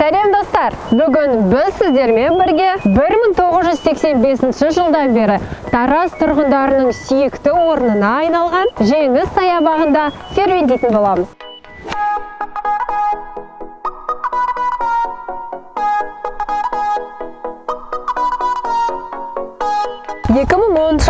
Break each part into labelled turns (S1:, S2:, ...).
S1: Сәлем достар! Бүгін біз сіздермен бірге 1985 жылдан бері Тараз тұрғындарының сүйікті орнына айналған Жеңіс саябағында серуендейтін боламыз.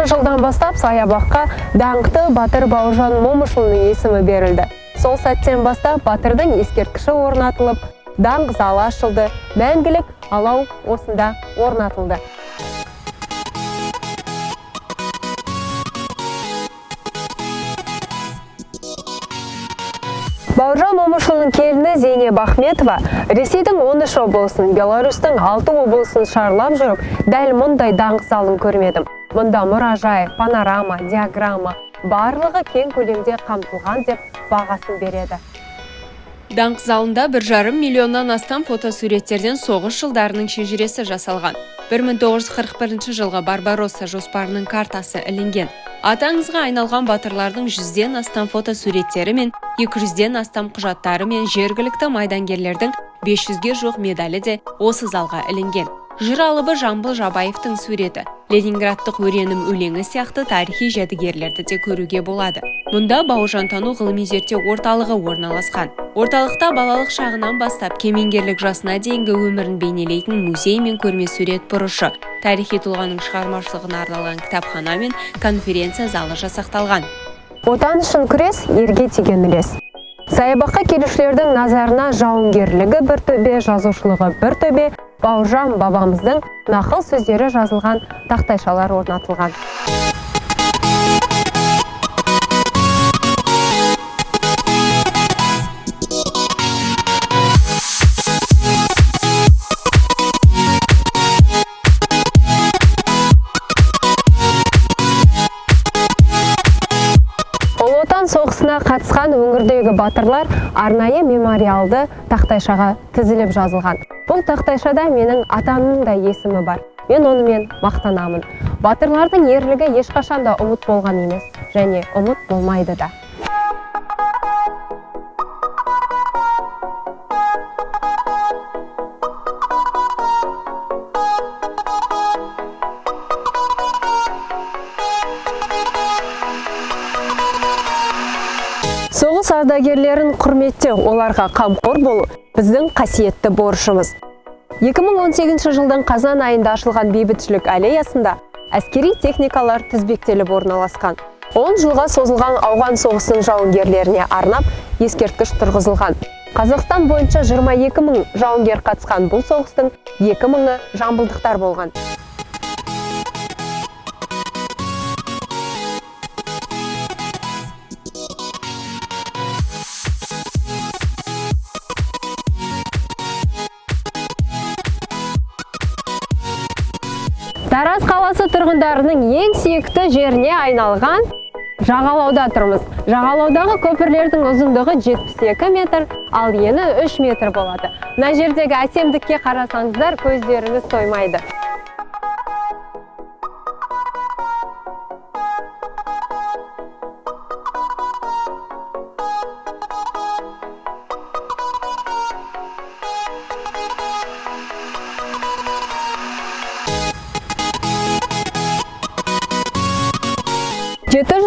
S1: Жылдан бастап саябаққа даңқты Батыр Бауыржан Момышұлының есімі берілді. Сол сәттен бастап батырдың ескерткіші орнатылып, даңқ залы ашылды, мәңгілік алау осында орнатылды. Бауыржан Момышұлының келіні Зейнеп Ахметова Ресейдің 13 облысын, Беларусьтың 6 облысын шарлап жүріп, дәл мұндай даңқ залын көрмедім. Мұнда мұражай, панорама, диаграмма, барлығы кең көлемде қамтылған деп бағасын береді.
S2: Даңқ залында 1,5 миллионнан астам фотосуреттерден соғыс жылдарының шежіресі жасалған. 1941 жылғы Барбаросса жоспарының картасы ілінген. Атаңызға айналған батырлардың 100-ден астам фотосуреттері мен 200-ден астам құжаттары мен жергілікті майдангерлердің 500-ге жоқ медалі де осы залға ілінген. Жыр алыбы Жамбыл Жабаевтың суреті, Ленинградтық өренім өлеңі сияқты тарихи жәдігерлерді де көруге болады. Мұнда бауыржантану ғылыми зерттеу орталығы орналасқан. Орталықта балалық шағынан бастап кемеңгерлік жасына дейінгі өмірін бейнелейтін музей мен көрме сурет бұрышы, тарихи тұлғаның шығармашылығына арналған кітапхана мен конференция залы жасақталған.
S1: Отан үшін күрес ерге тиген үлес. Саябаққа келушілердің назарына жауынгерлігі бір төбе, жазушылығы бір төбе, Бауыржан бабамыздың нақыл сөздері жазылған тақтайшалар орнатылған. Ұлы Отан соғысына қатысқан өңірдегі батырлар арнайы мемориалды тақтайшаға тізіліп жазылған. Бұл тақтайшада менің атамның да есімі бар. Мен онымен мақтанамын. Батырлардың ерлігі ешқашан да ұмыт болған емес, және ұмыт болмайды да. Соғыс ардагерлерін құрметтеу, оларға қамқор болу біздің қасиетті борышымыз. 2018 жылдың қазан айында ашылған бейбітшілік аллеясында әскери техникалар тізбектеліп орналасқан. 10 жылға созылған ауған соғысының жауынгерлеріне арнап ескерткіш тұрғызылған. Қазақстан бойынша 22 мың жауынгер қатысқан бұл соғыстың 2 мыңы жамбылдықтар болған. Тараз қаласы тұрғындарының ең сүйікті жеріне айналған жағалауда тұрмыз. Жағалаудағы көпірлердің ұзындығы 72 метр, ал ені 3 метр болады. Мына жердегі әсемдікке қарасаңыздар, көздеріңіз тоймайды.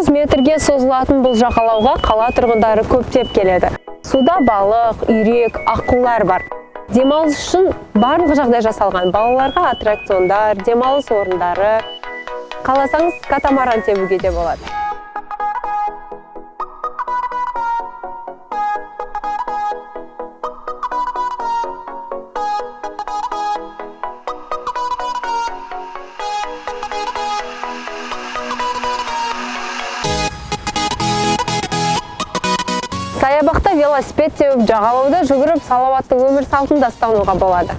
S1: Метрге созылатын бұл жағалауға қала тұрғындары көптеп келеді. Суда балық, үйрек, аққулар бар. Демалыс үшін барлық жағдай жасалған. Балаларға аттракциондар, демалыс орындары. Қаласаңыз катамаран тебуге де болады. Саябақта велосипед теуіп, жағалауда жүгіріп, салауатты өмір салтын ұстануға болады.